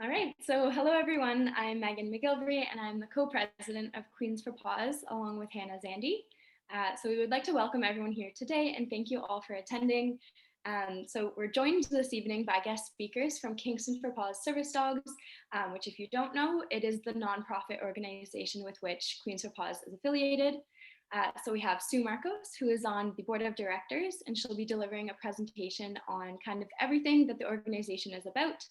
All right, so hello everyone. I'm Megan McGilvery and I'm the co-president of Queens for Paws along with Hannah Zandy. So we would like to welcome everyone here today and thank you all for attending. So we're joined this evening by guest speakers from Kingston for Paws Service Dogs, which if you don't know, it is the nonprofit organization with which Queens for Paws is affiliated. So we have Sue Markos, who is on the board of directors, and she'll be delivering a presentation on kind of everything that the organization is about.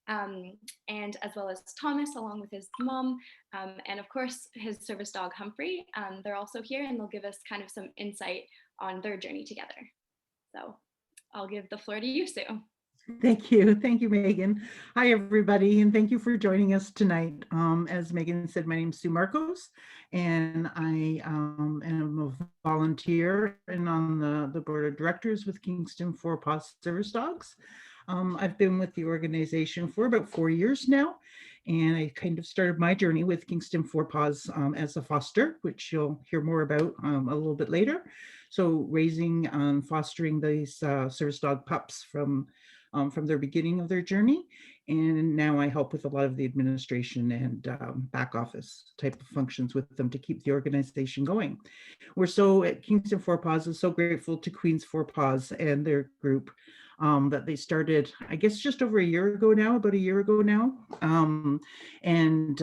And as well as Thomas, along with his mom, and of course his service dog Humphrey. They're also here and they'll give us kind of some insight on their journey together. So I'll give the floor to you, Sue. Thank you. Thank you, Megan. Hi, everybody, and thank you for joining us tonight. As Megan said, my name is Sue Markos, and I am a volunteer and on the board of directors with Kingston for Paws Service Dogs. I've been with the organization for about 4 years now, and I kind of started my journey with Kingston for Paws as a foster, which you'll hear more about a little bit later. So raising, fostering these service dog pups from their beginning of their journey. And now I help with a lot of the administration and back office type of functions with them to keep the organization going. We're so at Kingston for Paws is so grateful to Queens for Paws and their group that they started, I guess, just over a year ago now, about a year ago now, and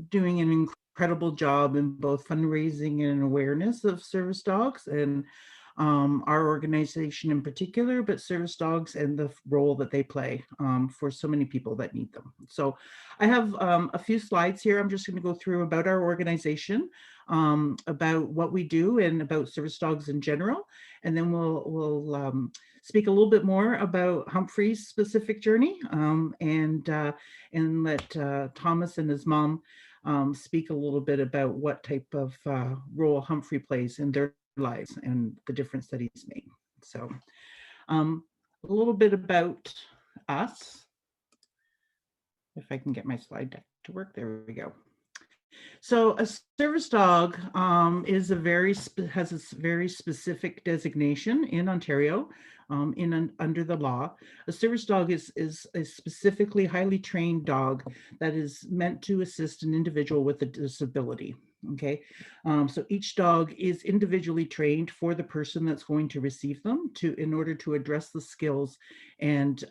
doing an incredible job in both fundraising and awareness of service dogs and our organization in particular, but service dogs and the role that they play for so many people that need them. So I have a few slides here. I'm just going to go through about our organization, about what we do and about service dogs in general. And then we'll speak a little bit more about Humphrey's specific journey and let Thomas and his mom speak a little bit about what type of role Humphrey plays in their lives and the difference that he's made. So a little bit about us. If I can get my slide deck to work, there we go. So a service dog has a very specific designation in Ontario, under the law. A service dog is a specifically highly trained dog that is meant to assist an individual with a disability. Okay, so each dog is individually trained for the person that's going to receive them in order to address the skills and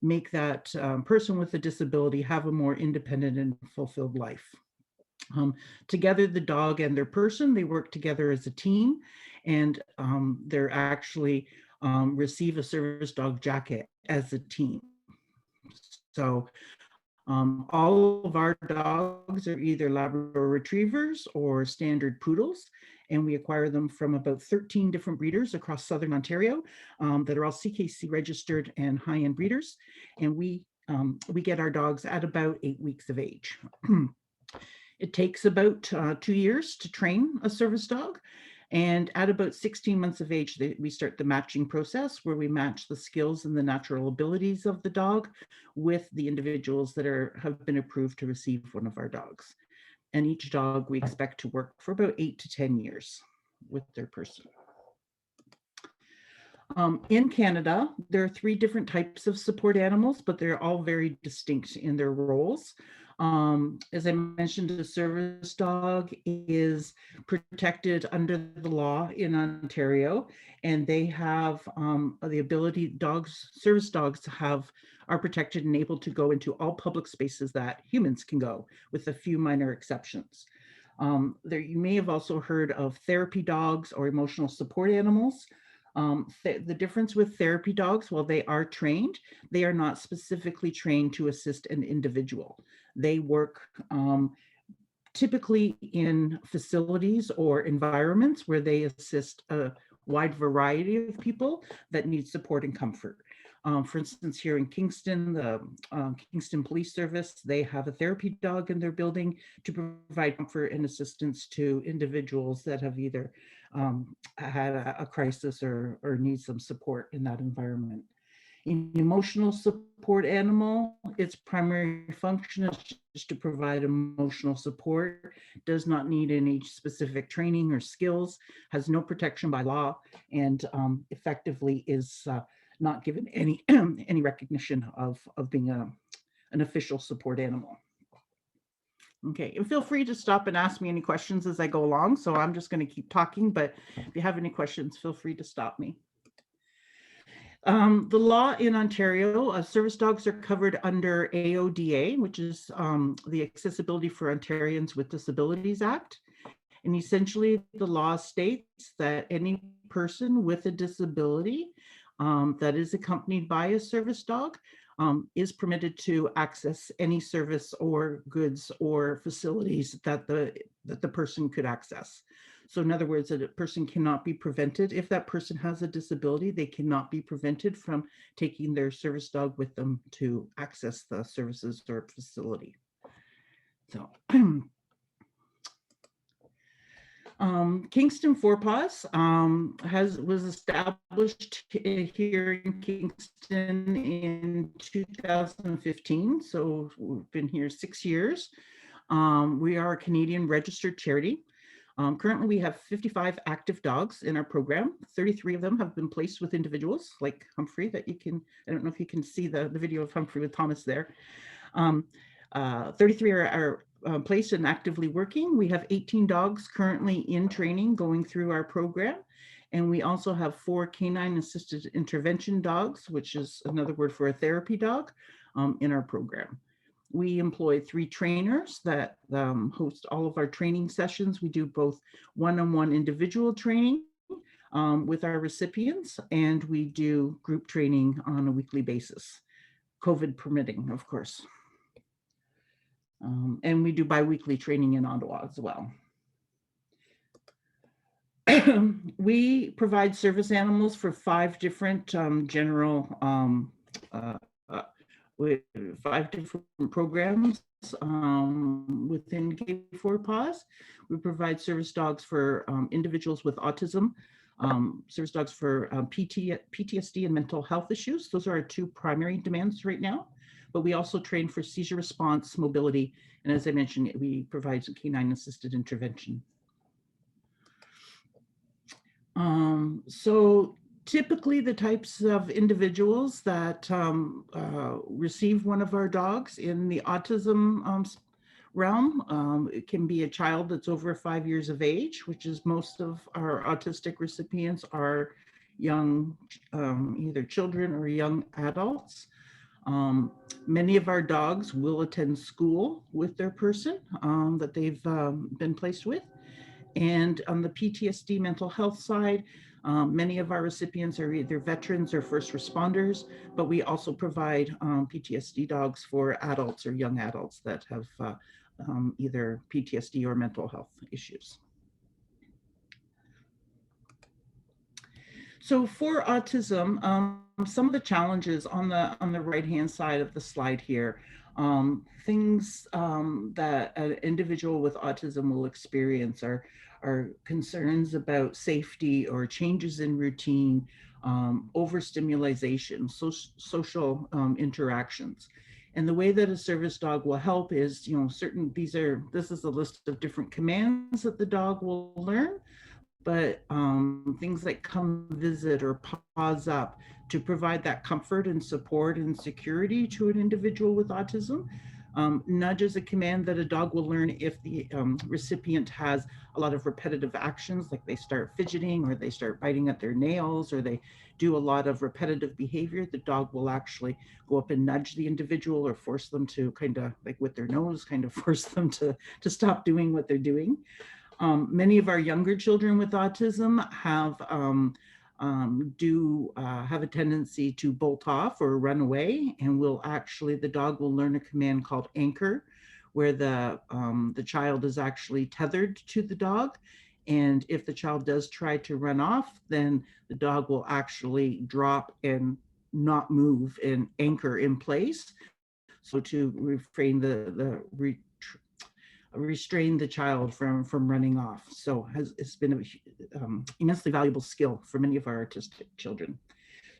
make that person with a disability have a more independent and fulfilled life. Together, the dog and their person, they work together as a team, and they're actually receive a service dog jacket as a team. So all of our dogs are either Labrador retrievers or standard poodles, and we acquire them from about 13 different breeders across Southern Ontario that are all CKC registered and high-end breeders, and we get our dogs at about 8 weeks of age. It takes about 2 years to train a service dog. And at about 16 months of age, we start the matching process where we match the skills and the natural abilities of the dog with the individuals that have been approved to receive one of our dogs. And each dog we expect to work for about 8 to 10 years with their person. In Canada, there are 3 different types of support animals, but they're all very distinct in their roles. As I mentioned, a service dog is protected under the law in Ontario, and they have the ability, service dogs are protected and able to go into all public spaces that humans can go, with a few minor exceptions. You may have also heard of therapy dogs or emotional support animals. The difference with therapy dogs, while they are trained, they are not specifically trained to assist an individual. They work typically in facilities or environments where they assist a wide variety of people that need support and comfort. For instance, here in Kingston, the Kingston Police Service, they have a therapy dog in their building to provide comfort and assistance to individuals that have either had a crisis or need some support in that environment. An emotional support animal, its primary function is just to provide emotional support, does not need any specific training or skills, has no protection by law, and effectively is not given any any recognition of being an official support animal. Okay, and feel free to stop and ask me any questions as I go along. So I'm just going to keep talking, but if you have any questions, feel free to stop me. The law in Ontario, service dogs are covered under AODA, which is the Accessibility for Ontarians with Disabilities Act. And essentially, the law states that any person with a disability that is accompanied by a service dog is permitted to access any service or goods or facilities that the person could access. So in other words, that a person cannot be prevented. If that person has a disability, they cannot be prevented from taking their service dog with them to access the services or facility. So Kingston Paws was established here in Kingston in 2015. So we've been here 6 years. We are a Canadian registered charity. Currently, we have 55 active dogs in our program. 33 of them have been placed with individuals like Humphrey that you can, I don't know if you can see the video of Humphrey with Thomas there. 33 are placed and actively working. We have 18 dogs currently in training going through our program. And we also have 4 canine assisted intervention dogs, which is another word for a therapy dog, in our program. We employ 3 trainers that host all of our training sessions. We do both one-on-one individual training with our recipients, and we do group training on a weekly basis, COVID permitting, of course. And we do bi-weekly training in Ottawa as well. We provide service animals for 5 different general, 5 different programs within K4 Paws. We provide service dogs for individuals with autism, service dogs for PTSD and mental health issues. Those are our 2 primary demands right now. But we also train for seizure response, mobility, and as I mentioned, we provide canine assisted intervention. So typically the types of individuals that receive one of our dogs in the autism realm, it can be a child that's over 5 years of age, which is most of our autistic recipients are young, either children or young adults. Many of our dogs will attend school with their person that they've been placed with. And on the PTSD mental health side, many of our recipients are either veterans or first responders, but we also provide PTSD dogs for adults or young adults that have either PTSD or mental health issues. So for autism, some of the challenges on the right-hand side of the slide here, things that an individual with autism will experience are concerns about safety or changes in routine, overstimulation, social interactions. And the way that a service dog will help is, this is a list of different commands that the dog will learn, but things like come visit or pause up to provide that comfort and support and security to an individual with autism. Nudge is a command that a dog will learn if the recipient has a lot of repetitive actions, like they start fidgeting or they start biting at their nails or they do a lot of repetitive behavior. The dog will actually go up and nudge the individual or force them to kind of like with their nose, kind of force them to stop doing what they're doing. Many of our younger children with autism have a tendency to bolt off or run away, and the dog will learn a command called anchor, where the child is actually tethered to the dog. And if the child does try to run off, then the dog will actually drop and not move and anchor in place. So to restrain the child from running off. So it's been an immensely valuable skill for many of our autistic children.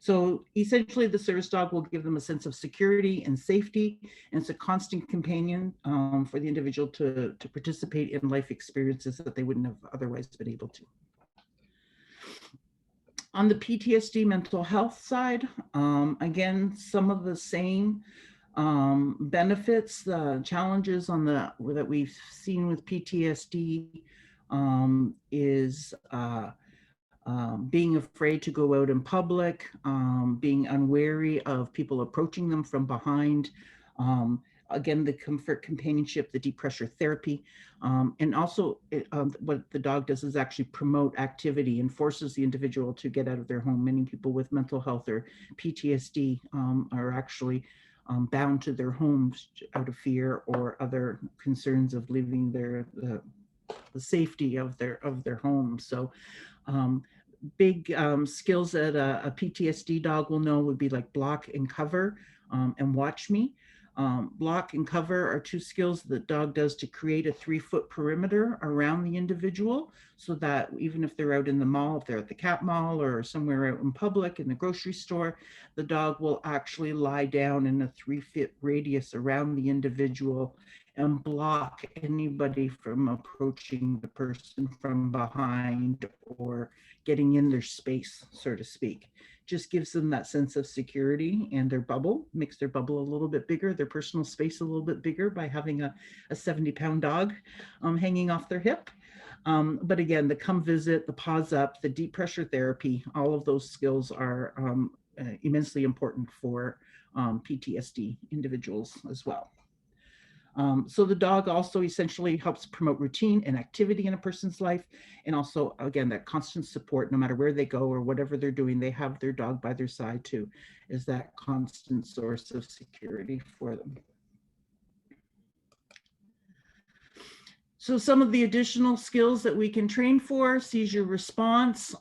So essentially the service dog will give them a sense of security and safety, and it's a constant companion for the individual to participate in life experiences that they wouldn't have otherwise been able to. On the PTSD mental health side, again, some of the same Benefits, challenges that we've seen with PTSD is being afraid to go out in public, being unwary of people approaching them from behind. Um, Again, the comfort, companionship, the deep pressure therapy, and also what the dog does is actually promote activity and forces the individual to get out of their home. Many people with mental health or PTSD are actually bound to their homes out of fear or other concerns of leaving the safety of their home. So um, big skills that a PTSD dog will know would be like block and cover and watch me. Block and cover are two skills the dog does to create a 3-foot perimeter around the individual so that even if they're out in the mall, if they're at the cat mall or somewhere out in public in the grocery store, the dog will actually lie down in a 3-foot radius around the individual and block anybody from approaching the person from behind or getting in their space, so to speak. Just gives them that sense of security, and their bubble makes their bubble a little bit bigger, their personal space a little bit bigger by having a 70-pound dog hanging off their hip. But again, the come visit, the pause up, the deep pressure therapy, all of those skills are immensely important for PTSD individuals as well. So the dog also essentially helps promote routine and activity in a person's life. And also, again, that constant support, no matter where they go or whatever they're doing, they have their dog by their side too, is that constant source of security for them. So some of the additional skills that we can train for: seizure response.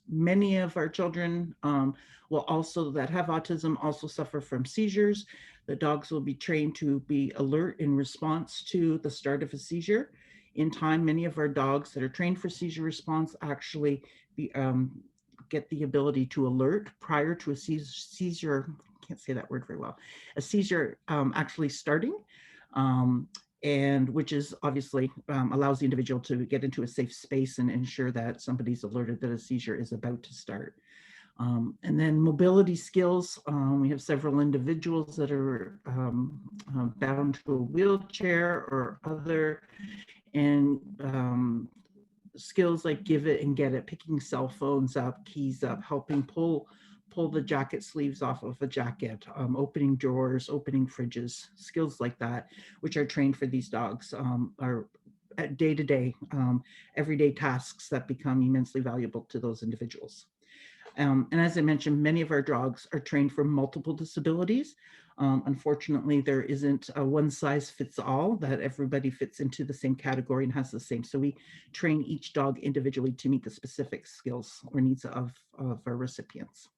Many of our children will also that have autism also suffer from seizures. The dogs will be trained to be alert in response to the start of a seizure. In time, many of our dogs that are trained for seizure response actually get the ability to alert prior to a seizure. I can't say that word very well. A seizure actually starting. And which is obviously allows the individual to get into a safe space and ensure that somebody's alerted that a seizure is about to start. And then mobility skills, we have several individuals that are bound to a wheelchair or other, and skills like give it and get it, picking cell phones up, keys up, helping pull the jacket sleeves off of a jacket, opening drawers, opening fridges, skills like that, which are trained for these dogs, are day-to-day, everyday tasks that become immensely valuable to those individuals. And as I mentioned, many of our dogs are trained for multiple disabilities. Unfortunately, there isn't a one size fits all that everybody fits into the same category and has the same. So we train each dog individually to meet the specific skills or needs of our recipients.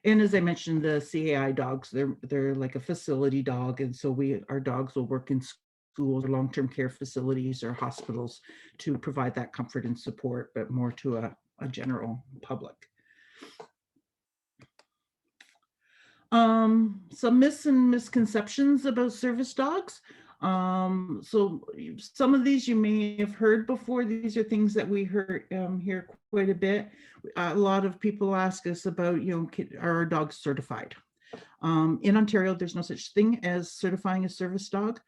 And as I mentioned, the CAI dogs, they're like a facility dog. And so our dogs will work in schools or long-term care facilities or hospitals to provide that comfort and support, but more to a general public. Some myths and misconceptions about service dogs. So some of these you may have heard before. These are things that we hear quite a bit. A lot of people ask us about, are our dogs certified? In Ontario, there's no such thing as certifying a service dog.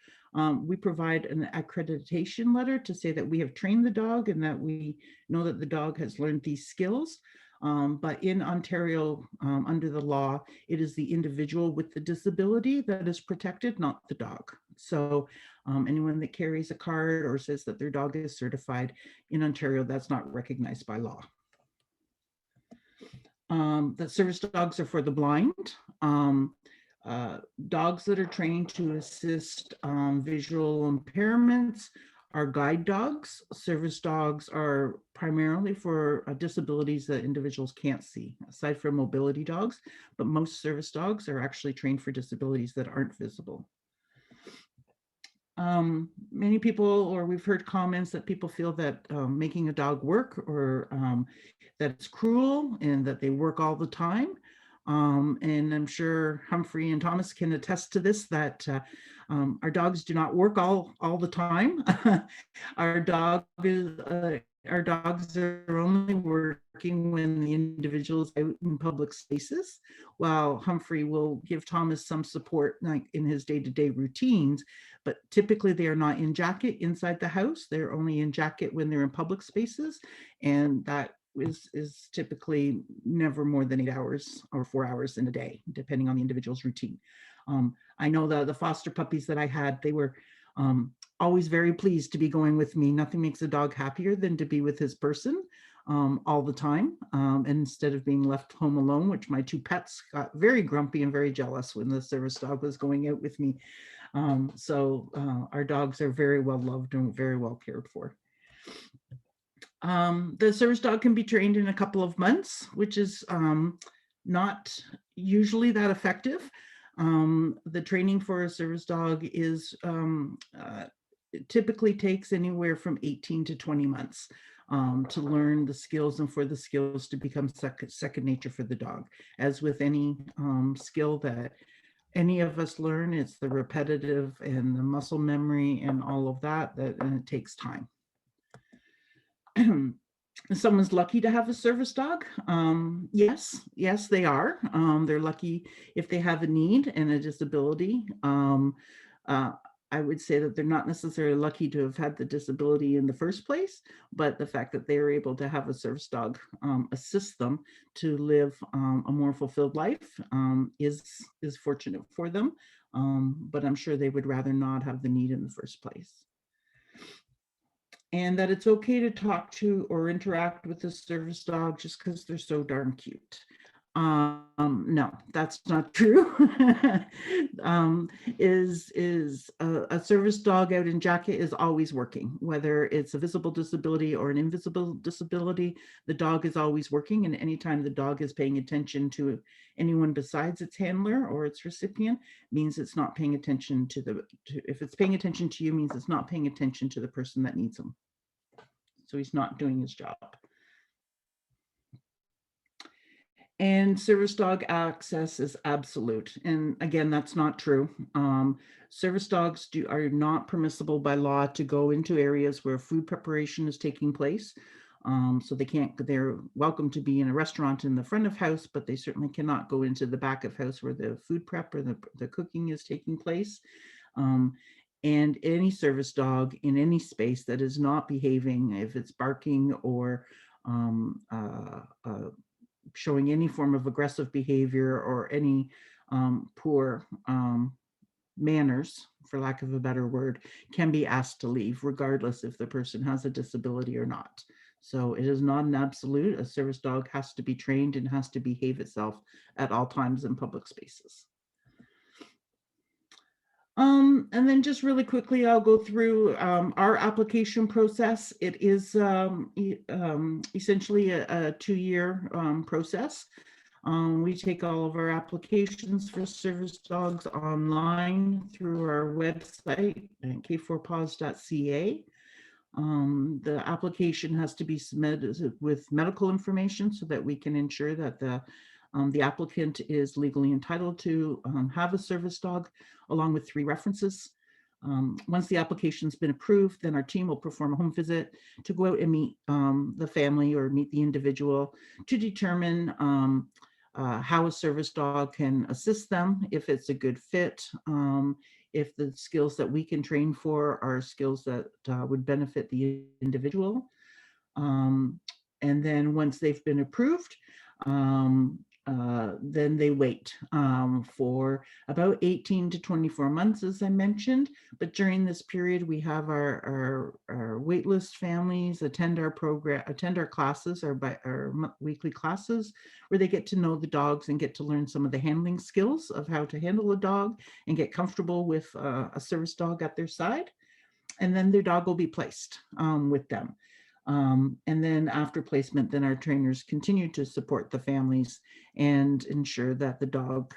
We provide an accreditation letter to say that we have trained the dog and that we know that the dog has learned these skills. But in Ontario, under the law, it is the individual with the disability that is protected, not the dog. So anyone that carries a card or says that their dog is certified in Ontario, that's not recognized by law. That service dogs are for the blind. Dogs that are trained to assist visual impairments are guide dogs. Service dogs are primarily for disabilities that individuals can't see, aside from mobility dogs, but most service dogs are actually trained for disabilities that aren't visible. Many people, or we've heard comments that people feel that making a dog work or that it's cruel and that they work all the time. And I'm sure Humphrey and Thomas can attest to this, that our dogs do not work all the time. Our dog our dogs are only working when the individual is out in public spaces, while Humphrey will give Thomas some support like in his day-to-day routines, but typically they are not in jacket inside the house. They're only in jacket when they're in public spaces, and that is typically never more than 8 hours or 4 hours in a day, depending on the individual's routine. I know the foster puppies that I had, they were always very pleased to be going with me. Nothing makes a dog happier than to be with his person all the time. And instead of being left home alone, which my 2 pets got very grumpy and very jealous when the service dog was going out with me. Our dogs are very well loved and very well cared for. The service dog can be trained in a couple of months, which is not usually that effective. The training for a service dog is it typically takes anywhere from 18 to 20 months to learn the skills and for the skills to become second nature for the dog. As with any skill that any of us learn, it's the repetitive and the muscle memory and all of that, and it takes time. Someone's lucky to have a service dog. Yes, they are. They're lucky if they have a need and a disability. I would say that they're not necessarily lucky to have had the disability in the first place, but the fact that they are able to have a service dog assist them to live a more fulfilled life is fortunate for them. But I'm sure they would rather not have the need in the first place. And that it's okay to talk to or interact with the service dog just because they're so darn cute. No, that's not true. A service dog out in jacket is always working, whether it's a visible disability or an invisible disability. The dog is always working, and anytime the dog is paying attention to anyone besides its handler or its recipient, means it's not paying attention if it's paying attention to you, means it's not paying attention to the person that needs him. So he's not doing his job. And service dog access is absolute. And again, that's not true. Service dogs are not permissible by law to go into areas where food preparation is taking place. So they're welcome to be in a restaurant in the front of house, but they certainly cannot go into the back of house where the food prep or the cooking is taking place. And any service dog in any space that is not behaving, if it's barking or showing any form of aggressive behavior or any poor manners, for lack of a better word, can be asked to leave, regardless if the person has a disability or not. So it is not an absolute. A service dog has to be trained and has to behave itself at all times in public spaces. And then just really quickly, I'll go through our application process. It is essentially a 2-year process. We take all of our applications for service dogs online through our website, k4paws.ca. The application has to be submitted with medical information so that we can ensure that the applicant is legally entitled to have a service dog, along with 3 references. Once the application's been approved, then our team will perform a home visit to go out and meet the family or meet the individual to determine how a service dog can assist them, if it's a good fit, if the skills that we can train for are skills that would benefit the individual. And then once they've been approved, then they wait for about 18 to 24 months, as I mentioned. But during this period, we have our waitlist families attend our classes, our weekly classes, where they get to know the dogs and get to learn some of the handling skills of how to handle a dog and get comfortable with a service dog at their side. And then their dog will be placed with them. And then after placement, then our trainers continue to support the families and ensure that the dog,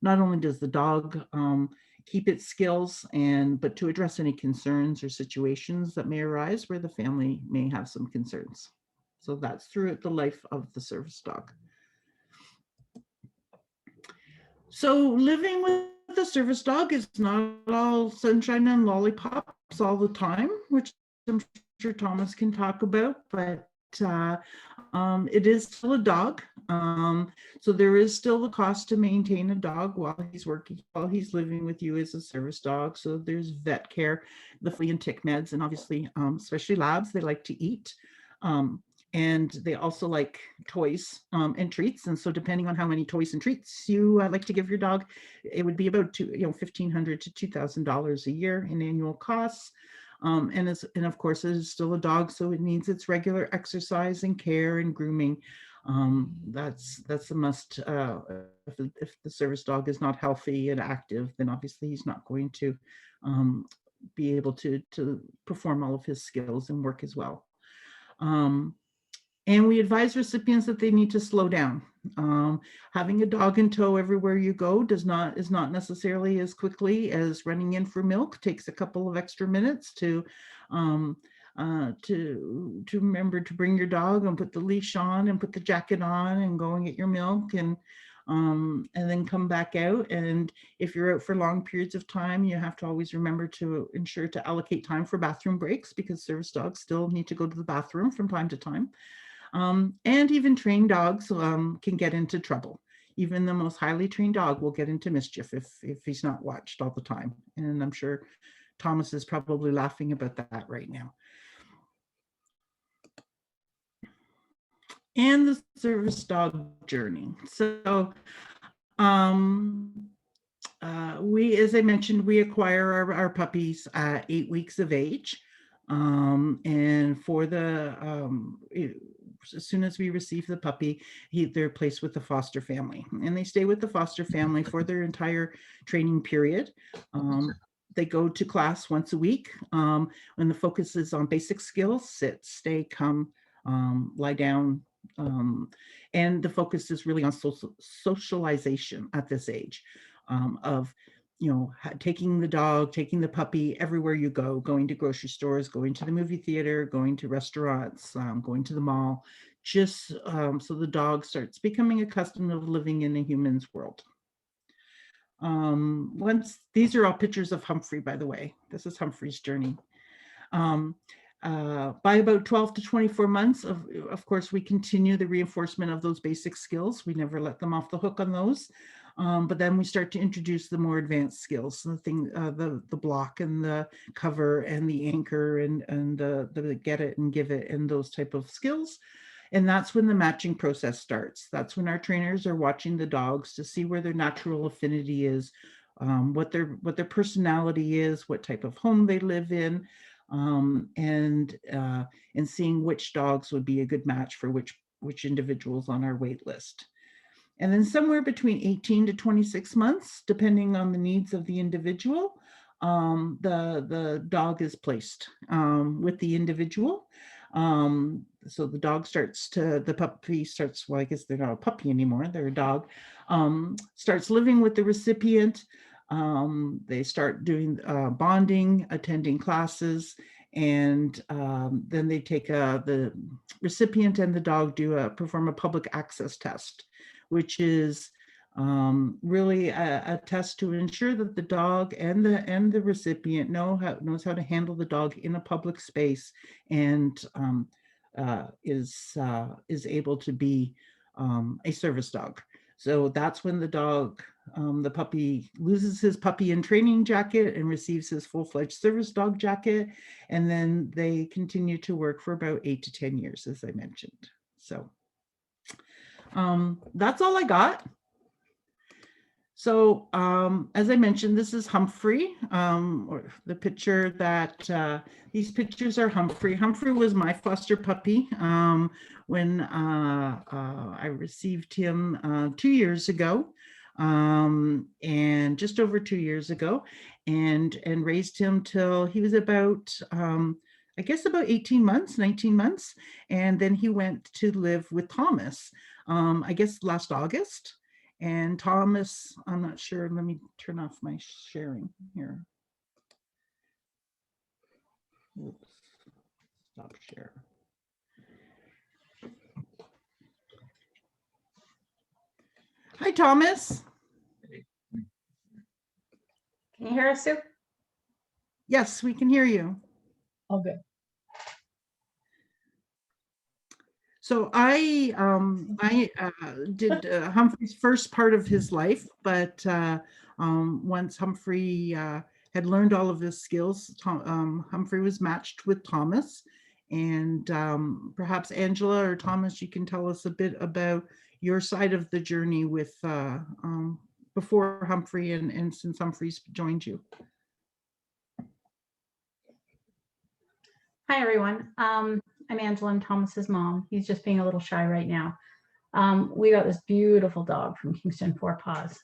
not only does the dog keep its skills, but to address any concerns or situations that may arise where the family may have some concerns. So that's throughout the life of the service dog. So living with a service dog is not all sunshine and lollipops all the time, which I'm sure Thomas can talk about, but it is still a dog. So there is still the cost to maintain a dog while he's working, while he's living with you as a service dog. So there's vet care, the flea and tick meds, and obviously, especially labs, they like to eat. And they also like toys and treats. And so depending on how many toys and treats you like to give your dog, it would be about $1,500 to $2,000 a year in annual costs. And of course, it is still a dog, so it needs its regular exercise and care and grooming. That's a must. If the service dog is not healthy and active, then obviously he's not going to be able to perform all of his skills and work as well. And we advise recipients that they need to slow down. Having a dog in tow everywhere you go is not necessarily as quickly as running in for milk. It takes a couple of extra minutes to remember to bring your dog and put the leash on and put the jacket on and go and get your milk and then come back out. And if you're out for long periods of time, you have to always remember to ensure to allocate time for bathroom breaks, because service dogs still need to go to the bathroom from time to time. And even trained dogs can get into trouble. Even the most highly trained dog will get into mischief if he's not watched all the time. And I'm sure Thomas is probably laughing about that right now. And the service dog journey. So as I mentioned, we acquire our puppies at 8 weeks of age. And for as soon as we receive the puppy, they're placed with the foster family, and they stay with the foster family for their entire training period. They go to class once a week, and the focus is on basic skills: sit, stay, come, lie down. And the focus is really on socialization at this age, of taking the dog, taking the puppy everywhere you go, going to grocery stores, going to the movie theater, going to restaurants, going to the mall, just so the dog starts becoming accustomed to living in a human's world. These are all pictures of Humphrey, by the way. This is Humphrey's journey. By about 12 to 24 months, of course, we continue the reinforcement of those basic skills. We never let them off the hook on those. But then we start to introduce the more advanced skills, the block and the cover and the anchor and the get it and give it and those type of skills. And that's when the matching process starts. That's when our trainers are watching the dogs to see where their natural affinity is, what their personality is, what type of home they live in, and seeing which dogs would be a good match for which individuals on our wait list. And then somewhere between 18 to 26 months, depending on the needs of the individual, the dog is placed with the individual. So the puppy starts, well, I guess they're not a puppy anymore, they're a dog, starts living with the recipient. They start doing bonding, attending classes, and then they take the recipient and the dog perform a public access test, which is really a test to ensure that the dog and the recipient knows how to handle the dog in a public space, and is able to be a service dog. So that's when the puppy loses his puppy and training jacket and receives his full-fledged service dog jacket, and then they continue to work for about 8 to 10 years, as I mentioned. So that's all I got. So as I mentioned, this is Humphrey, or the picture that, these pictures are Humphrey. Humphrey was my foster puppy when I received him 2 years ago, and just over 2 years ago, and raised him till he was about, I guess about 18 months, 19 months. And then he went to live with Thomas, I guess last August. And Thomas, I'm not sure, let me turn off my sharing here. Oops. Stop share. Hi, Thomas. Can you hear us, Sue? Yes, we can hear you. Oh, good. So I did Humphrey's first part of his life, but once Humphrey had learned all of his skills, Humphrey was matched with Thomas. And perhaps Angela or Thomas, you can tell us a bit about your side of the journey with before Humphrey and since Humphrey's joined you. Hi, everyone. I'm Angela, I'm Thomas's mom. He's just being a little shy right now. We got this beautiful dog from Kingston, Paws.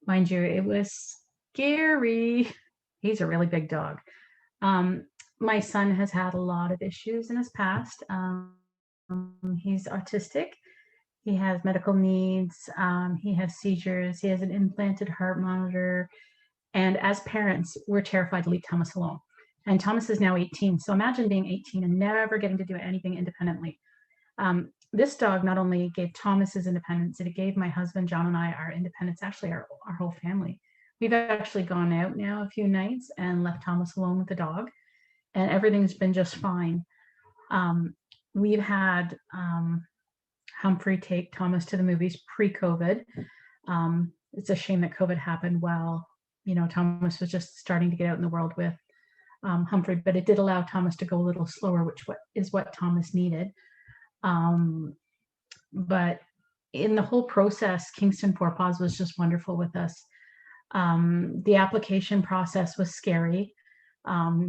Mind you, it was scary. He's a really big dog. My son has had a lot of issues in his past. He's autistic. He has medical needs. He has seizures. He has an implanted heart monitor. And as parents, we're terrified to leave Thomas alone. And Thomas is now 18. So imagine being 18 and never getting to do anything independently. This dog not only gave Thomas his independence, it gave my husband, John, and I our independence, actually our whole family. We've actually gone out now a few nights and left Thomas alone with the dog, and everything's been just fine. We've had Humphrey take Thomas to the movies pre-COVID. It's a shame that COVID happened while, Thomas was just starting to get out in the world with Humphrey, but it did allow Thomas to go a little slower, which is what Thomas needed. But in the whole process, Kingston Paws was just wonderful with us. The application process was scary,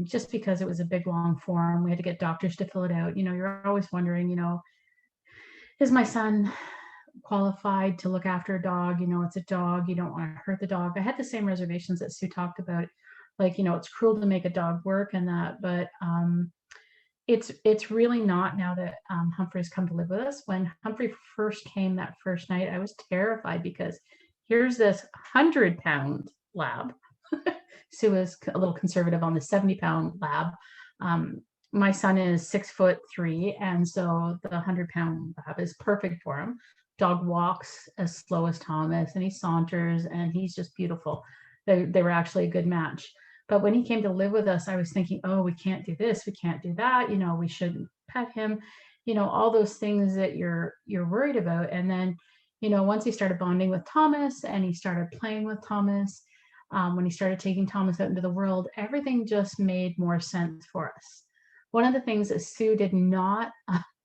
just because it was a big, long form. We had to get doctors to fill it out. You're always wondering, is my son qualified to look after a dog? It's a dog. You don't want to hurt the dog. I had the same reservations that Sue talked about. Like, it's cruel to make a dog work and that, but it's really not now that Humphrey's come to live with us. When Humphrey first came that first night, I was terrified because here's this 100-pound lab. Sue was a little conservative on the 70-pound lab. My son is 6'3", and so the 100-pound lab is perfect for him. Dog walks as slow as Thomas, and he saunters, and he's just beautiful. They were actually a good match. But when he came to live with us, I was thinking, oh, we can't do this, we can't do that, we shouldn't pet him, all those things that you're worried about. And then, once he started bonding with Thomas and he started playing with Thomas, when he started taking Thomas out into the world, everything just made more sense for us. One of the things that Sue did not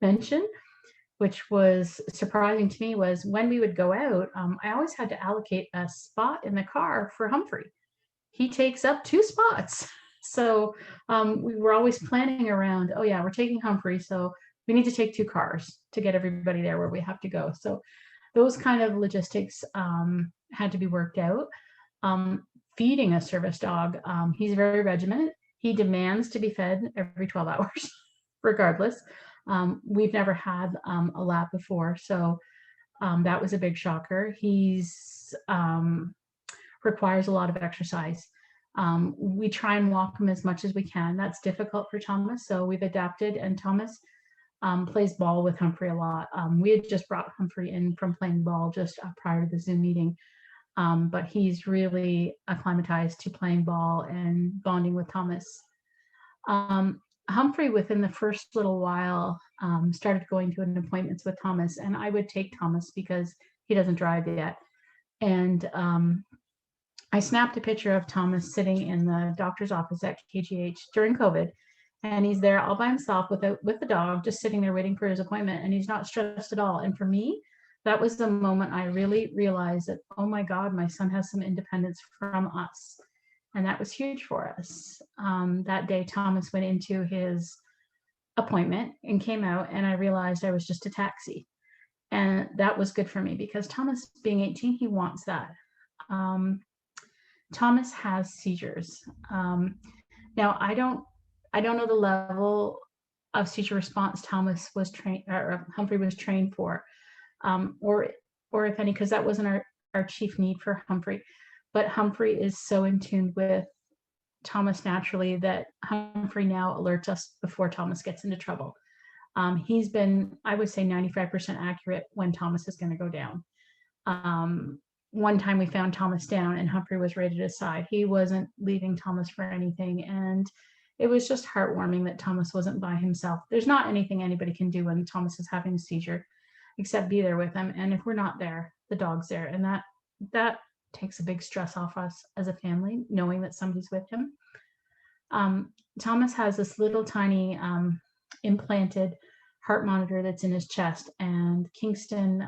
mention, which was surprising to me, was when we would go out, I always had to allocate a spot in the car for Humphrey. He takes up 2 spots. So we were always planning around, oh yeah, we're taking Humphrey, so we need to take 2 cars to get everybody there where we have to go. So those kind of logistics had to be worked out. Feeding a service dog, he's very regimented. He demands to be fed every 12 hours, regardless. We've never had a lab before, so that was a big shocker. He's requires a lot of exercise. We try and walk him as much as we can. That's difficult for Thomas, so we've adapted, and Thomas plays ball with Humphrey a lot. We had just brought Humphrey in from playing ball just prior to the Zoom meeting, but he's really acclimatized to playing ball and bonding with Thomas. Humphrey, within the first little while, started going to appointments with Thomas, and I would take Thomas because he doesn't drive yet. And I snapped a picture of Thomas sitting in the doctor's office at KGH during COVID, and he's there all by himself with the dog, just sitting there waiting for his appointment, and he's not stressed at all. And for me, that was the moment I really realized that, oh my God, my son has some independence from us. And that was huge for us. That day, Thomas went into his appointment and came out, and I realized I was just a taxi. And that was good for me because Thomas, being 18, he wants that. Thomas has seizures. Now, I don't know the level of seizure response Thomas was trained, or Humphrey was trained for, or if any, because that wasn't our chief need for Humphrey. But Humphrey is so in tune with Thomas naturally that Humphrey now alerts us before Thomas gets into trouble. He's been, I would say, 95% accurate when Thomas is going to go down. One time we found Thomas down and Humphrey was rated aside. He wasn't leaving Thomas for anything. And it was just heartwarming that Thomas wasn't by himself. There's not anything anybody can do when Thomas is having a seizure except be there with him. And if we're not there, the dog's there. And that takes a big stress off us as a family, knowing that somebody's with him. Thomas has this little tiny implanted heart monitor that's in his chest, and Kingston,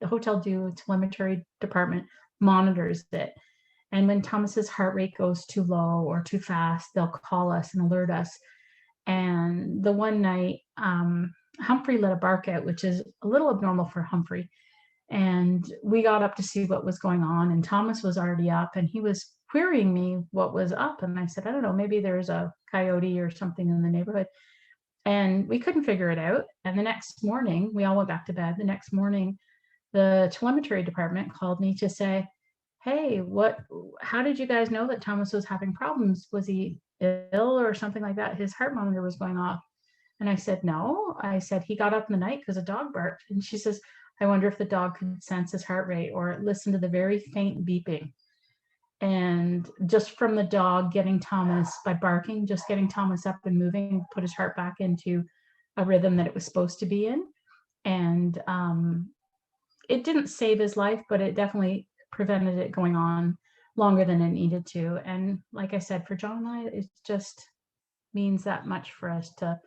the Hotel Dieu telemetry department monitors it. And when Thomas's heart rate goes too low or too fast, they'll call us and alert us. And the one night, Humphrey let a bark out, which is a little abnormal for Humphrey. And we got up to see what was going on, and Thomas was already up, and he was querying me what was up. And I said, I don't know, maybe there's a coyote or something in the neighborhood. And we couldn't figure it out. And the next morning, we all went back to bed. The next morning, the telemetry department called me to say, hey, how did you guys know that Thomas was having problems? Was he ill or something like that? His heart monitor was going off. And I said, no. I said, he got up in the night because a dog barked. And she says, I wonder if the dog could sense his heart rate or listen to the very faint beeping. And just from the dog getting Thomas, by barking, just getting Thomas up and moving, put his heart back into a rhythm that it was supposed to be in. And it didn't save his life, but it definitely prevented it going on longer than it needed to. And like I said, for John and I, it just means that much for us to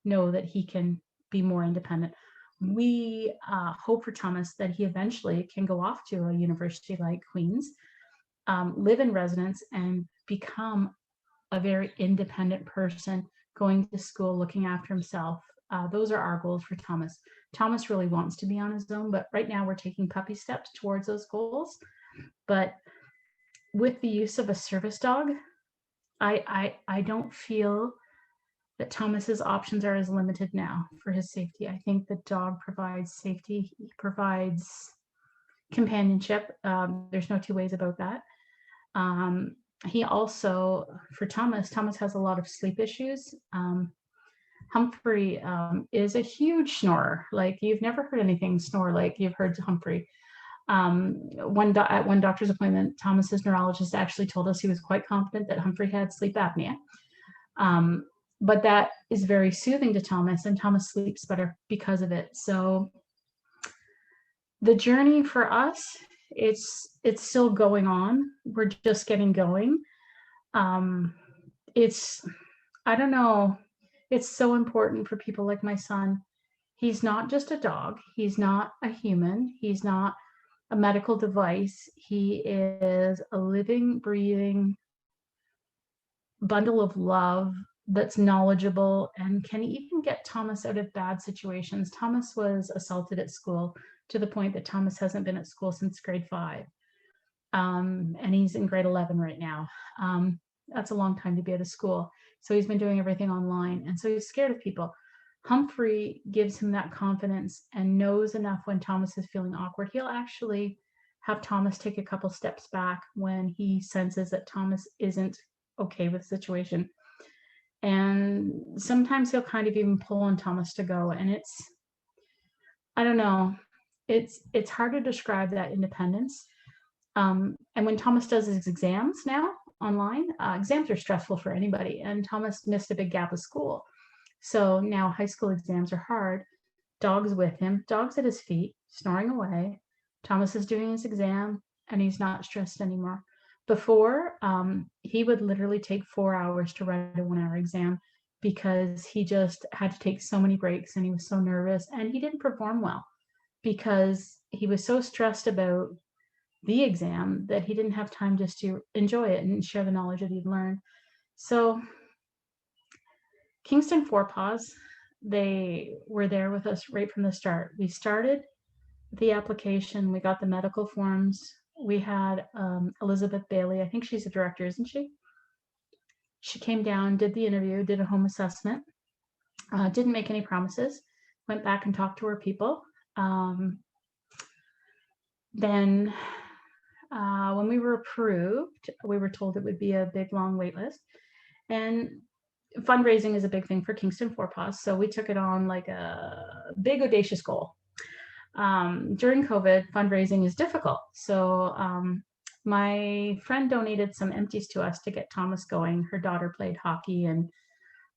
know that he can be more independent. We hope for Thomas that he eventually can go off to a university like Queen's, live in residence, and become a very independent person, going to school, looking after himself. Those are our goals for Thomas. Thomas really wants to be on his own, but right now we're taking puppy steps towards those goals. But with the use of a service dog, I don't feel that Thomas's options are as limited now for his safety. I think the dog provides safety. He provides companionship. There's no two ways about that. He also, for Thomas has a lot of sleep issues. Humphrey is a huge snorer. Like, you've never heard anything snore like you've heard Humphrey. At one doctor's appointment, Thomas's neurologist actually told us he was quite confident that Humphrey had sleep apnea. But that is very soothing to Thomas, and Thomas sleeps better because of it. So the journey for us, it's still going on. We're just getting going. I don't know, it's so important for people like my son. He's not just a dog. He's not a human. He's not a medical device. He is a living, breathing bundle of love that's knowledgeable and can even get Thomas out of bad situations. Thomas was assaulted at school to the point that Thomas hasn't been at school since grade 5. And he's in grade 11 right now. That's a long time to be out of school. So he's been doing everything online. And so he's scared of people. Humphrey gives him that confidence and knows enough when Thomas is feeling awkward. He'll actually have Thomas take a couple steps back when he senses that Thomas isn't okay with the situation. And sometimes he'll kind of even pull on Thomas to go. And I don't know, it's hard to describe that independence. And when Thomas does his exams now online, exams are stressful for anybody. And Thomas missed a big gap of school. So now high school exams are hard. Dog's with him, dog's at his feet, snoring away. Thomas is doing his exam and he's not stressed anymore. Before, he would literally take 4 hours to write a 1-hour exam because he just had to take so many breaks and he was so nervous, and he didn't perform well because he was so stressed about the exam that he didn't have time just to enjoy it and share the knowledge that he'd learned. So Kingston Paws, they were there with us right from the start. We started the application, we got the medical forms. We had Elizabeth Bailey, I think she's the director, isn't she? She came down, did the interview, did a home assessment, didn't make any promises, went back and talked to her people. Then when we were approved, we were told it would be a big, long wait list. And fundraising is a big thing for Kingston Paws, so we took it on like a big, audacious goal. During COVID, fundraising is difficult. So my friend donated some empties to us to get Thomas going. Her daughter played hockey and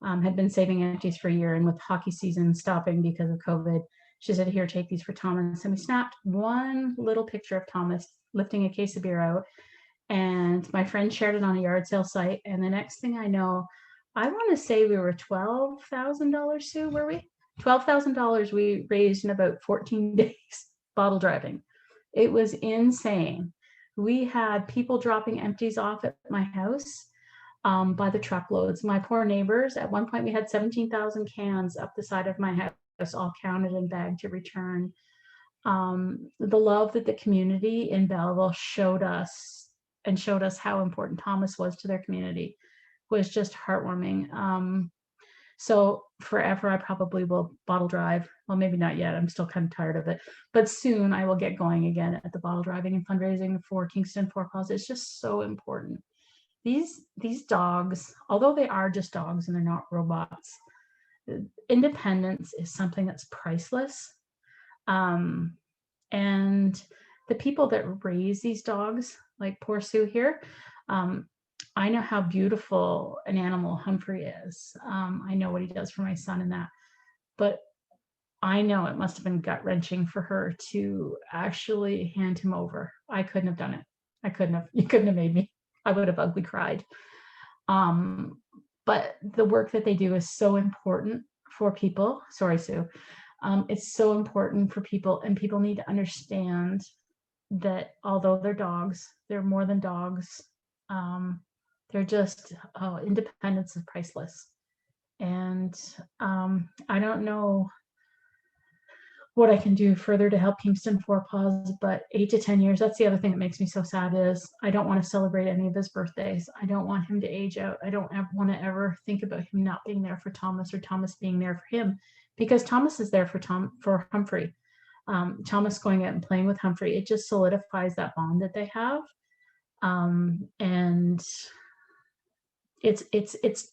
had been saving empties for a year, and with hockey season stopping because of COVID, she said, here, take these for Thomas. And we snapped one little picture of Thomas lifting a case of beer out. And my friend shared it on a yard sale site. And the next thing I know, I want to say we were $12,000, Sue, were we? $12,000 we raised in about 14 days bottle driving. It was insane. We had people dropping empties off at my house by the truckloads. My poor neighbors, at one point we had 17,000 cans up the side of my house, all counted and bagged to return. The love that the community in Belleville showed us how important Thomas was to their community was just heartwarming. So forever, I probably will bottle drive. Well, maybe not yet. I'm still kind of tired of it, but soon I will get going again at the bottle driving and fundraising for Kingston for Paws. It's just so important. These dogs, although they are just dogs and they're not robots, independence is something that's priceless. And the people that raise these dogs, like poor Sue here, I know how beautiful an animal Humphrey is. I know what he does for my son and that, but I know it must have been gut-wrenching for her to actually hand him over. I couldn't have done it. I couldn't have. You couldn't have made me. I would have ugly cried. But the work that they do is so important for people. Sorry, Sue. It's so important for people, and people need to understand that although they're dogs, they're more than dogs. They're just, independence is priceless. And I don't know what I can do further to help Kingston for Paws, but 8 to 10 years, that's the other thing that makes me so sad is I don't want to celebrate any of his birthdays. I don't want him to age out. I don't want to ever think about him not being there for Thomas or Thomas being there for him, because Thomas is there for Humphrey. Thomas going out and playing with Humphrey, it just solidifies that bond that they have. And it's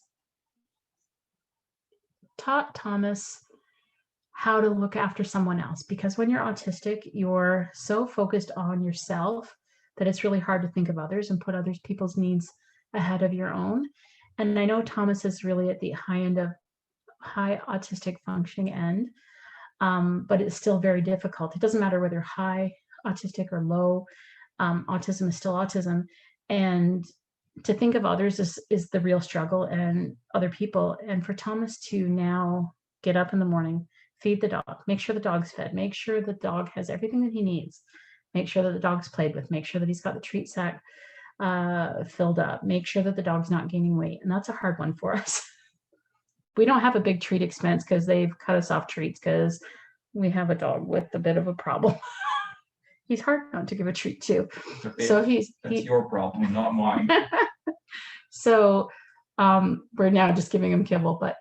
taught Thomas how to look after someone else, because when you're autistic, you're so focused on yourself that it's really hard to think of others and put others people's needs ahead of your own. And I know Thomas is really at the high autistic functioning end, but it's still very difficult. It doesn't matter whether high autistic or low, autism is still autism. And to think of others is the real struggle, and other people. And for Thomas to now get up in the morning, feed the dog, make sure the dog's fed, make sure the dog has everything that he needs, make sure that the dog's played with, make sure that he's got the treat sack filled up, make sure that the dog's not gaining weight. And that's a hard one for us. We don't have a big treat expense because they've cut us off treats because we have a dog with a bit of a problem. He's hard not to give a treat to. So that's your problem, not mine. So we're now just giving him kibble, but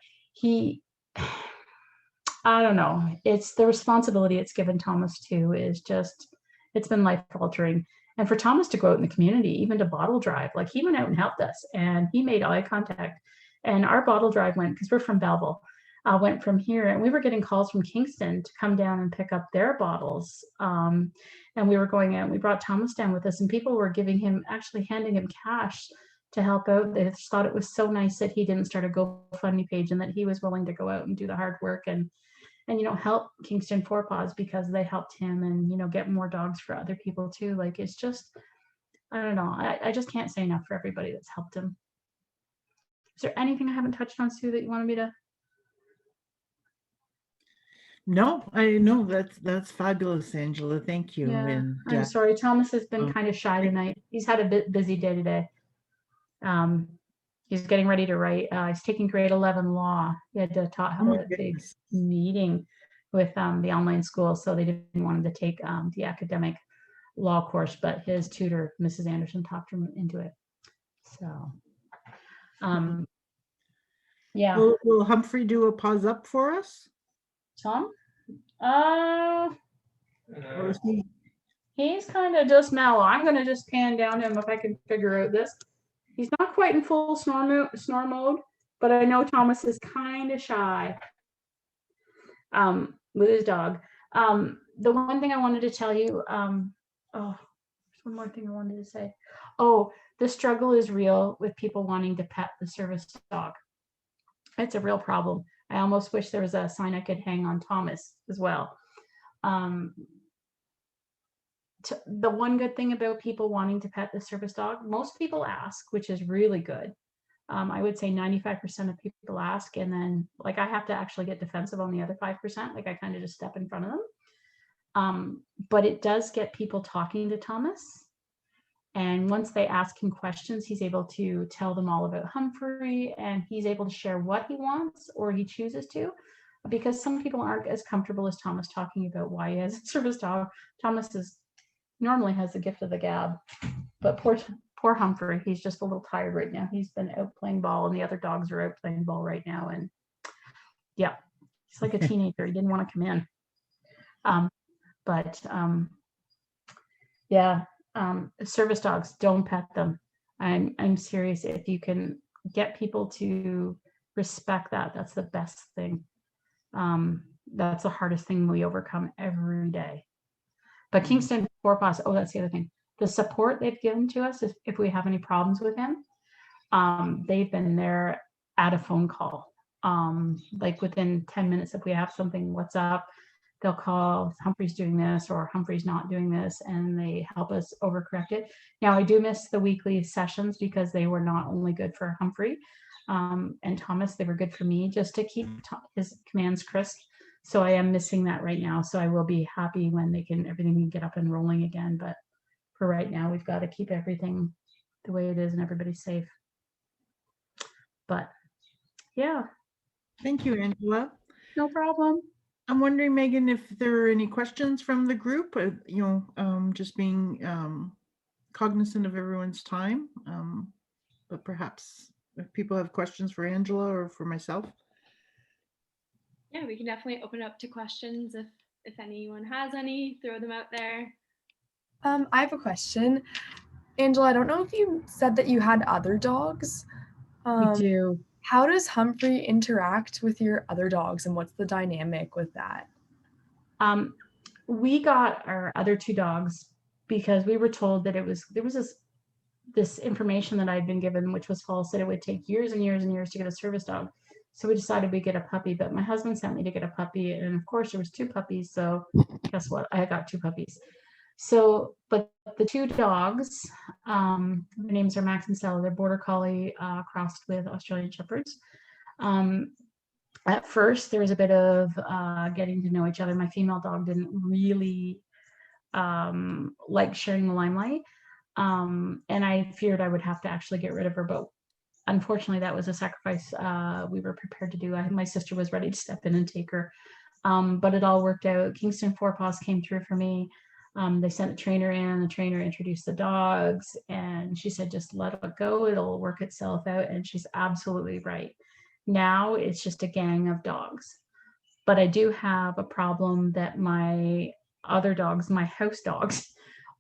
I don't know. It's the responsibility it's given Thomas too is just, it's been life altering. And for Thomas to go out in the community, even to bottle drive, like he went out and helped us and he made eye contact. And our bottle drive went, because we're from Belleville, went from here, and we were getting calls from Kingston to come down and pick up their bottles. And we were going out and we brought Thomas down with us, and people were actually handing him cash to help out. They just thought it was so nice that he didn't start a GoFundMe page and that he was willing to go out and do the hard work and help Kingston for Paws, because they helped him and, get more dogs for other people too. Like, it's just, I don't know. I just can't say enough for everybody that's helped him. Is there anything I haven't touched on, Sue, that you wanted me to? No, I know that's fabulous, Angela. Thank you. Yeah, And I'm sorry. Thomas has been kind of shy tonight. He's had a bit busy day today. He's getting ready to write. He's taking grade 11 law. He had to talk Oh my a big goodness. meeting with the online school, so they didn't want him to take the academic law course, but his tutor, Mrs. Anderson, talked him into it. So, yeah. Will Humphrey do a pause up for us? Tom? Or is he? He's kind of just mellow. I'm going to just pan down him if I can figure out this. He's not quite in full snore mode, but I know Thomas is kind of shy with his dog. The one thing I wanted to tell you, there's one more thing I wanted to say. Oh, the struggle is real with people wanting to pet the service dog. It's a real problem. I almost wish there was a sign I could hang on Thomas as well. Um, the one good thing about people wanting to pet the service dog, most people ask, which is really good. I would say 95% of people ask, and then like I have to actually get defensive on the other 5%. Like I kind of just step in front of them. But it does get people talking to Thomas. And once they ask him questions, he's able to tell them all about Humphrey, and he's able to share what he wants or he chooses to, because some people aren't as comfortable as Thomas talking about why he has a service dog. Thomas normally has the gift of the gab, but poor Humphrey, he's just a little tired right now. He's been out playing ball, and the other dogs are out playing ball right now. And yeah, he's like a teenager. He didn't want to come in. Yeah. Service dogs, don't pet them. I'm serious. If you can get people to respect that, that's the best thing. That's the hardest thing we overcome every day. But Kingston Paws, oh, that's the other thing. The support they've given to us is if we have any problems with him, they've been there at a phone call. Like within 10 minutes, if we have something, what's up? They'll call, Humphrey's doing this or Humphrey's not doing this, and they help us overcorrect it. Now, I do miss the weekly sessions because they were not only good for Humphrey and Thomas, they were good for me just to keep his commands crisp. So I am missing that right now. So I will be happy when everything can get up and rolling again. But for right now, we've got to keep everything the way it is and everybody's safe. But yeah. Thank you, Angela. No problem. I'm wondering, Megan, if there are any questions from the group, just being cognizant of everyone's time, but perhaps if people have questions for Angela or for myself. Yeah, we can definitely open up to questions if anyone has any, throw them out there. I have a question. Angela, I don't know if you said that you had other dogs. We do. How does Humphrey interact with your other dogs, and what's the dynamic with that? We got our other two dogs because we were told that there was this information that I'd been given, which was false, that it would take years and years and years to get a service dog. So we decided we'd get a puppy, but my husband sent me to get a puppy, and of course there was two puppies. So guess what? I got two puppies. So, but the two dogs, their names are Max and Stella. They're border collie crossed with Australian shepherds. At first, there was a bit of getting to know each other. My female dog didn't really like sharing the limelight, and I feared I would have to actually get rid of her. But unfortunately, that was a sacrifice we were prepared to do. My sister was ready to step in and take her, but it all worked out. Kingston Paws came through for me. They sent a trainer in, the trainer introduced the dogs, and she said, just let it go, it'll work itself out. And she's absolutely right. Now it's just a gang of dogs. But I do have a problem that my other dogs, my house dogs,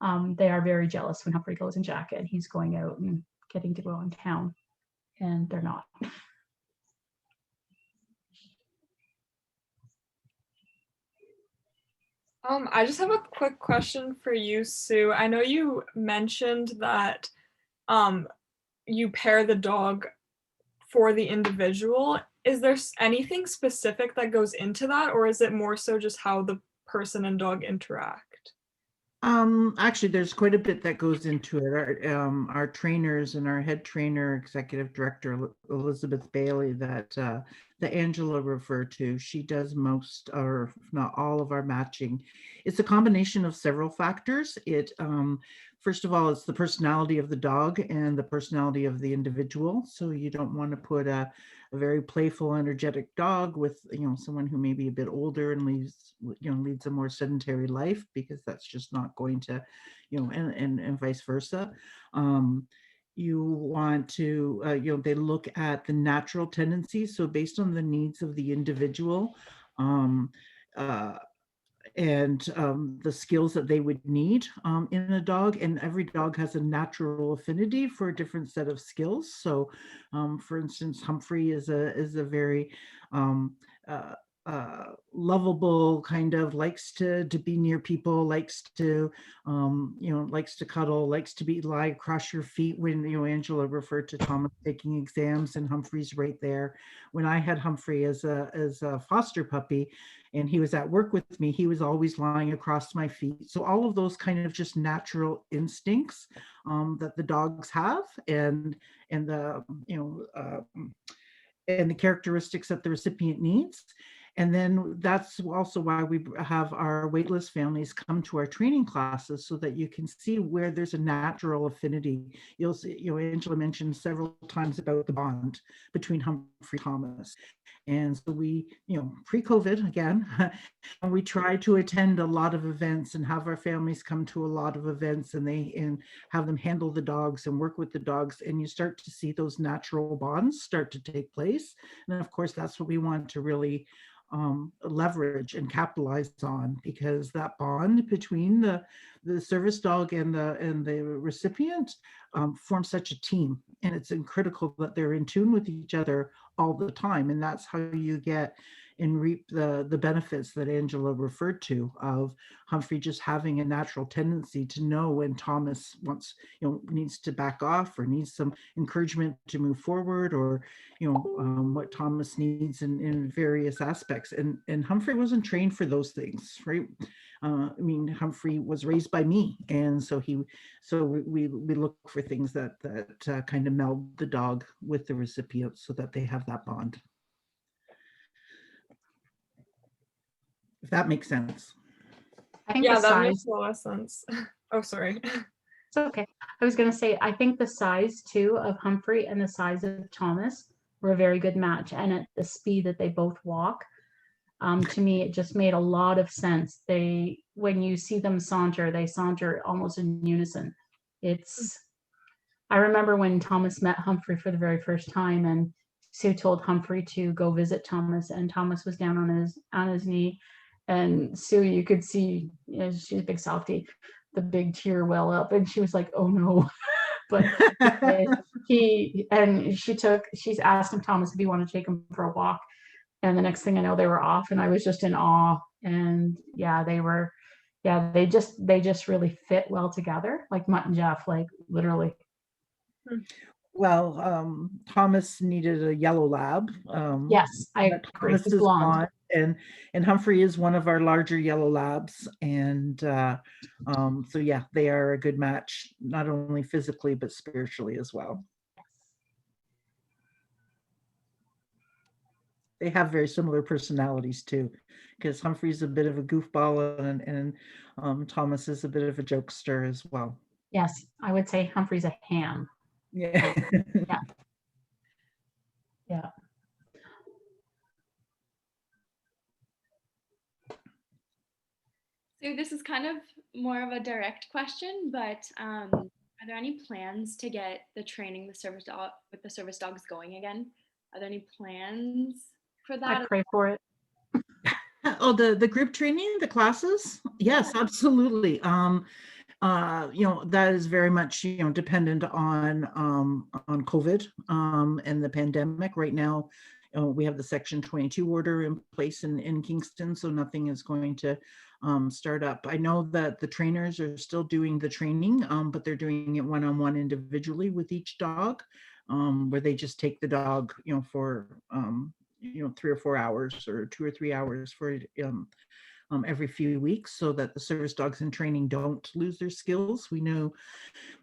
they are very jealous when Humphrey goes in jacket and he's going out and getting to go in town, and they're not. I just have a quick question for you, Sue. I know you mentioned that you pair the dog for the individual. Is there anything specific that goes into that, or is it more so just how the person and dog interact? Actually, there's quite a bit that goes into it. Our trainers and our head trainer, executive director, Elizabeth Bailey, that Angela referred to, she does most, or if not all, of our matching. It's a combination of several factors. First of all, it's the personality of the dog and the personality of the individual. So you don't want to put a very playful, energetic dog with someone who may be a bit older and leads a more sedentary life, because that's just not going to, and vice versa. You want to, they look at the natural tendencies. So based on the needs of the individual, and the skills that they would need in a dog, and every dog has a natural affinity for a different set of skills. So for instance, Humphrey is a very lovable, kind of likes to be near people, likes to likes to cuddle, likes to lie across your feet. When Angela referred to Thomas taking exams and Humphrey's right there. When I had Humphrey as a foster puppy and he was at work with me, he was always lying across my feet. So all of those kind of just natural instincts that the dogs have, and the and the characteristics that the recipient needs. And then that's also why we have our waitlist families come to our training classes, so that you can see where there's a natural affinity. You'll see, Angela mentioned several times about the bond between Humphrey and Thomas. And so we, pre-COVID again, we try to attend a lot of events and have our families come to a lot of events, and have them handle the dogs and work with the dogs. And you start to see those natural bonds start to take place. And of course, that's what we want to really leverage and capitalize on, because that bond between the service dog and the recipient forms such a team, and it's critical that they're in tune with each other all the time. And that's how you get and reap the benefits that Angela referred to, of Humphrey just having a natural tendency to know when Thomas needs to back off or needs some encouragement to move forward, or what Thomas needs in various aspects. And Humphrey wasn't trained for those things, right? Humphrey was raised by me, and so we look for things that kind of meld the dog with the recipient, so that they have that bond. If that makes sense. I think Yeah, the that size, makes a lot of sense. Oh, sorry. it's okay. I was going to say, I think the size too of Humphrey and the size of Thomas were a very good match. And at the speed that they both walk, to me, it just made a lot of sense. When you see them saunter, they saunter almost in unison. I remember when Thomas met Humphrey for the very first time, and Sue told Humphrey to go visit Thomas, and Thomas was down on his knee. And Sue, you could see, she's a big softie, the big tear well up, and she was like, "Oh no!" But she's asked him, Thomas, if he wanted to take him for a walk, and the next thing I know, they were off, and I was just in awe. And they just really fit well together, like Mutt and Jeff, like literally. Well, Thomas needed a yellow lab. Yes, I agree. Thomas is blonde, and Humphrey is one of our larger yellow labs, and so yeah, they are a good match, not only physically but spiritually as well. They have very similar personalities too, because Humphrey's a bit of a goofball, and Thomas is a bit of a jokester as well. Yes, I would say Humphrey's a ham. Yeah. Yeah. So this is kind of more of a direct question, but are there any plans to get the training with the service dogs going again? Are there any plans for that? I pray for it. Oh, the group training, the classes? Yes, absolutely. That is very much, dependent on COVID and the pandemic. Right now, we have the Section 22 order in place in Kingston, so nothing is going to start up. I know that the trainers are still doing the training, but they're doing it one-on-one individually with each dog, where they just take the dog, for 3 or 4 hours or 2 or 3 hours for every few weeks, so that the service dogs in training don't lose their skills. We know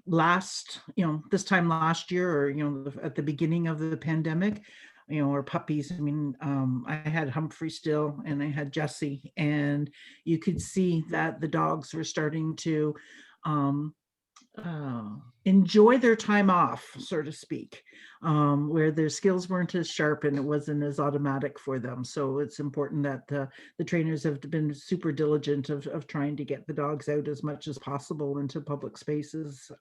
this time last year, or at the beginning of the pandemic, or puppies. I had Humphrey still, and I had Jessie, and you could see that the dogs were starting to enjoy their time off, so to speak, where their skills weren't as sharp and it wasn't as automatic for them. So it's important that the trainers have been super diligent of trying to get the dogs out as much as possible into public spaces,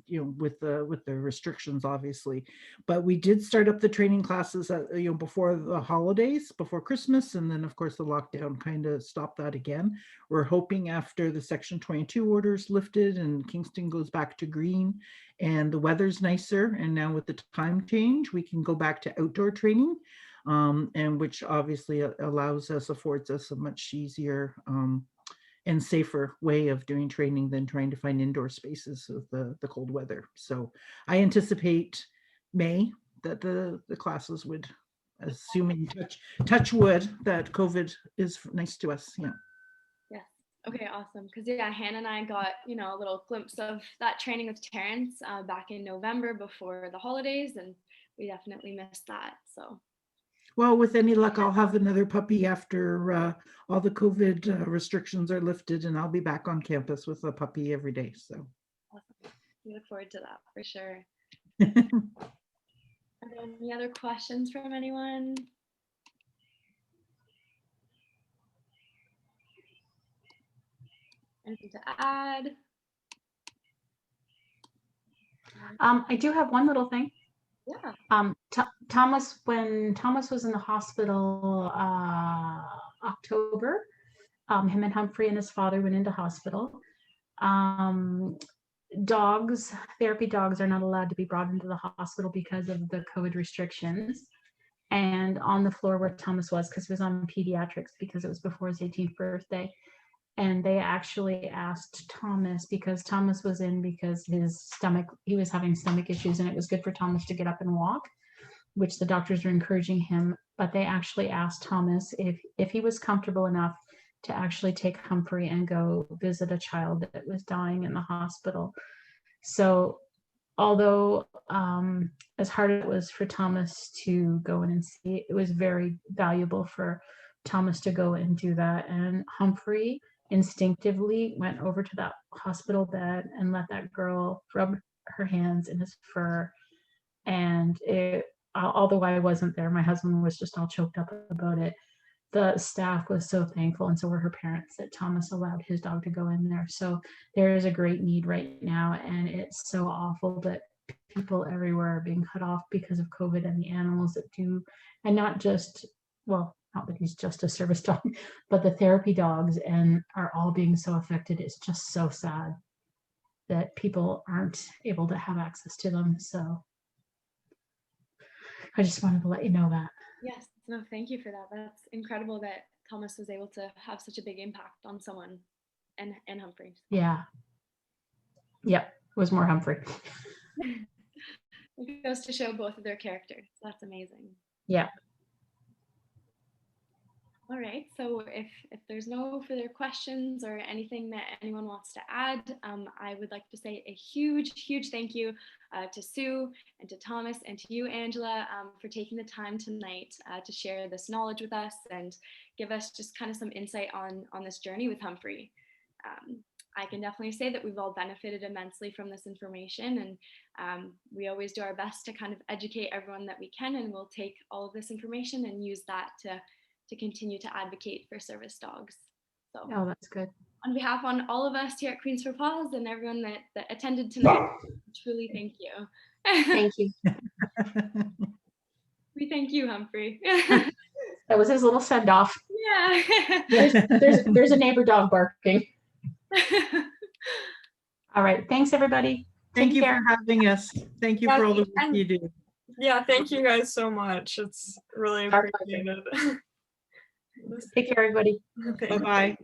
with the restrictions, obviously. But we did start up the training classes before the holidays, before Christmas, and then of course the lockdown kind of stopped that again. We're hoping after the Section 22 orders lifted and Kingston goes back to green and the weather's nicer, and now with the time change we can go back to outdoor training. and which obviously affords us a much easier and safer way of doing training than trying to find indoor spaces with the cold weather. So I anticipate May that the classes would, assuming touch wood, that COVID is nice to us. Yeah. Yes. Okay, awesome. Because yeah, Hannah and I got, a little glimpse of that training with Terrence back in November before the holidays, and we definitely missed that. So. Well, with any luck, I'll have another puppy after all the COVID restrictions are lifted, and I'll be back on campus with a puppy every day. So. Awesome. We look forward to that for sure. Are there any other questions from anyone? Anything to add? I do have one little thing. Yeah. Thomas, when Thomas was in the hospital, October, him and Humphrey and his father went into hospital. Therapy dogs are not allowed to be brought into the hospital because of the COVID restrictions. And on the floor where Thomas was, because he was on pediatrics, because it was before his 18th birthday, and they actually asked Thomas, because Thomas was in because he was having stomach issues, and it was good for Thomas to get up and walk, which the doctors were encouraging him. But they actually asked Thomas if he was comfortable enough to actually take Humphrey and go visit a child that was dying in the hospital. So although as hard as it was for Thomas to go in and see, it was very valuable for Thomas to go and do that. And Humphrey instinctively went over to that hospital bed and let that girl rub her hands in his fur. And although I wasn't there, my husband was just all choked up about it. The staff was so thankful, and so were her parents, that Thomas allowed his dog to go in there. So there is a great need right now, and it's so awful that people everywhere are being cut off because of COVID, and the animals that do, and not just, well, not that he's just a service dog, but the therapy dogs, and are all being so affected. It's just so sad that people aren't able to have access to them. So I just wanted to let you know that. Yes, no, thank you for that. That's incredible that Thomas was able to have such a big impact on someone, and Humphrey. Yeah. Yep, it was more Humphrey. It goes to show both of their characters. That's amazing. Yeah. All right, so if there's no further questions or anything that anyone wants to add, I would like to say a huge thank you to Sue and to Thomas and to you, Angela, for taking the time tonight to share this knowledge with us and give us just kind of some insight on this journey with Humphrey. I can definitely say that we've all benefited immensely from this information, and we always do our best to kind of educate everyone that we can, and we'll take all of this information and use that to continue to advocate for service dogs. So, oh, that's good. On behalf on all of us here at Queens for Paws and everyone that attended tonight, truly thank you. Thank you. We thank you, Humphrey. That was his little send off. Yeah. There's a neighbor dog barking. All right. Thanks, everybody. Thank you for having us. Thank you for all the work you do. Yeah, thank you guys so much. It's really appreciated. Take care, everybody. Okay. Bye-bye.